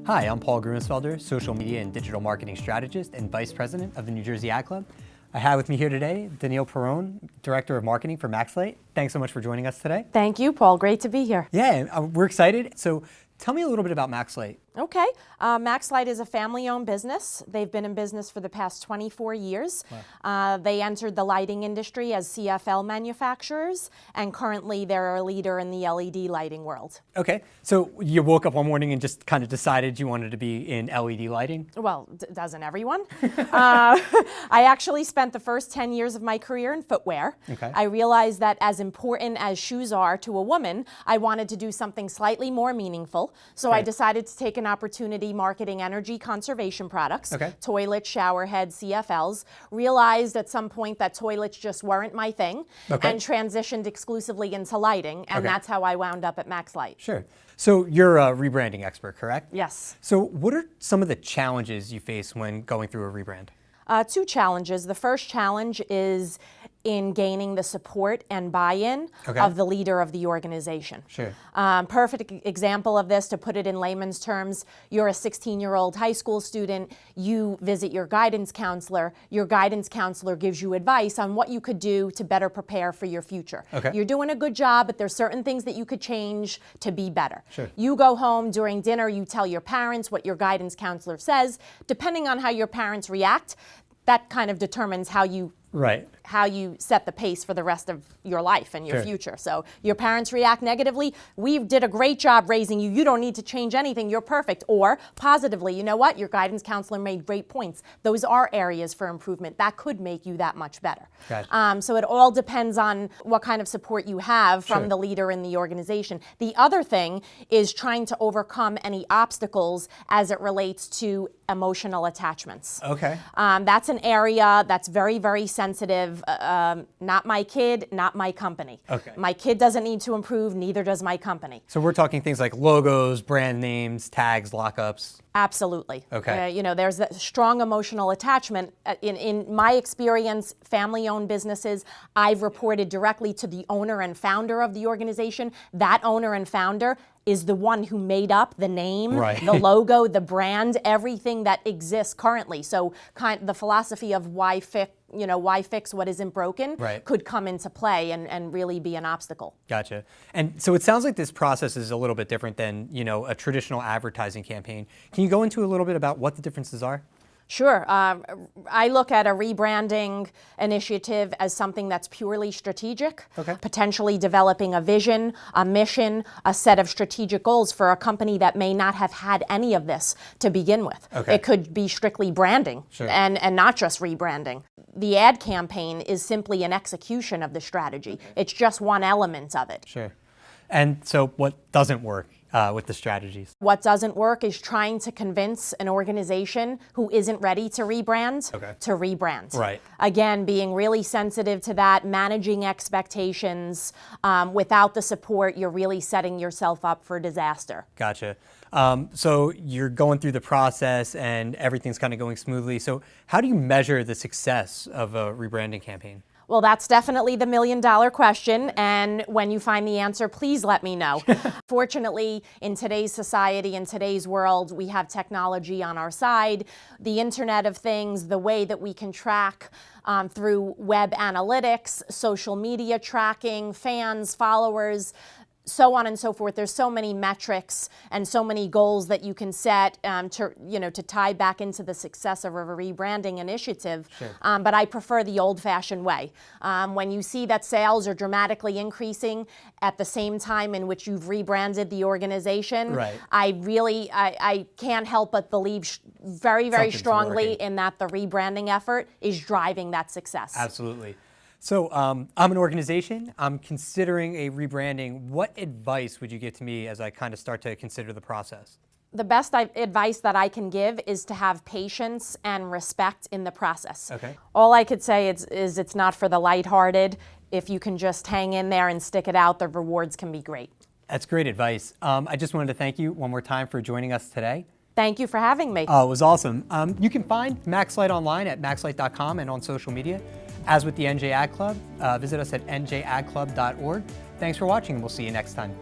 Hi, I'm Paul Gruensfelder, social media and digital marketing strategist and vice president of the New Jersey Ad Club. I have with me here today Donille Perrone, director of marketing for MaxLite. Thanks so much for joining us today. Thank you, Paul. Great to be here. Yeah, we're excited. So tell me a little bit about MaxLite. Okay. MaxLite is a family-owned business. They've been in business for the past 24 years. Wow. They entered the lighting industry as CFL manufacturers, and currently they're a leader in the LED lighting world. Okay. So you woke up one morning and just kind of decided you wanted to be in LED lighting? Well, doesn't everyone? I actually spent the first 10 years of my career in footwear. Okay. I realized that as important as shoes are to a woman, I wanted to do something slightly more meaningful. So I decided to take an opportunity marketing energy conservation products, toilets, shower heads, CFLs, realized at some point that toilets just weren't my thing, and transitioned exclusively into lighting, and that's how I wound up at MaxLite. Sure. So you're a rebranding expert, correct? Yes. So what are some of the challenges you face when going through a rebrand? Two challenges. The first challenge is in gaining the support and buy-in of the leader of the organization. Sure. Perfect example of this, to put it in layman's terms, you're a 16-year-old high school student, you visit your guidance counselor gives you advice on what you could do to better prepare for your future. You're doing a good job, but there's certain things that you could change to be better. Sure. You go home during dinner, you tell your parents what your guidance counselor says. Depending on how your parents react, that kind of determines how you set the pace for the rest of your life and your future. So your parents react negatively, we did a great job raising you, you don't need to change anything, you're perfect. Or positively, you know what, your guidance counselor made great points. Those are areas for improvement. That could make you that much better. Gotcha. So it all depends on what kind of support you have from the leader in the organization. The other thing is trying to overcome any obstacles as it relates to emotional attachments. That's an area that's very, very sensitive. Not my kid, not my company. My kid doesn't need to improve, neither does my company. So we're talking things like logos, brand names, tags, lockups. Absolutely. You know, there's that strong emotional attachment. In my experience, family-owned businesses, I've reported directly to the owner and founder of the organization. That owner and founder is the one who made up the name, the logo, the brand, everything that exists currently. So the philosophy of why fix what isn't broken could come into play and really be an obstacle. Gotcha. And so it sounds like this process is a little bit different than, a traditional advertising campaign. Can you go into a little bit about what the differences are? Sure. I look at a rebranding initiative as something that's purely strategic, potentially developing a vision, a mission, a set of strategic goals for a company that may not have had any of this to begin with. It could be strictly branding and not just rebranding. The ad campaign is simply an execution of the strategy. It's just one element of it. Sure. And so what doesn't work with the strategies? What doesn't work is trying to convince an organization who isn't ready to rebrand to rebrand. Again, being really sensitive to that, managing expectations. Without the support, you're really setting yourself up for disaster. Gotcha. So you're going through the process and everything's kind of going smoothly. So how do you measure the success of a rebranding campaign? Well, that's definitely the million-dollar question, and when you find the answer, please let me know. Fortunately, in today's society, in today's world, we have technology on our side, the Internet of Things, the way that we can track through web analytics, social media tracking, fans, followers, so on and so forth. There's so many metrics and so many goals that you can set to tie back into the success of a rebranding initiative. But I prefer the old-fashioned way. When you see that sales are dramatically increasing at the same time in which you've rebranded the organization, I can't help but believe very, very strongly in that the rebranding effort is driving that success. Absolutely. So I'm an organization, I'm considering a rebranding. What advice would you give to me as I kind of start to consider the process? The best advice that I can give is to have patience and respect in the process. All I could say is it's not for the lighthearted. If you can just hang in there and stick it out, the rewards can be great. That's great advice. I just wanted to thank you one more time for joining us today. Thank you for having me. Oh, it was awesome. You can find MaxLite online at maxlite.com and on social media. As with the NJ Ad Club, visit us at njadclub.org. Thanks for watching, and we'll see you next time.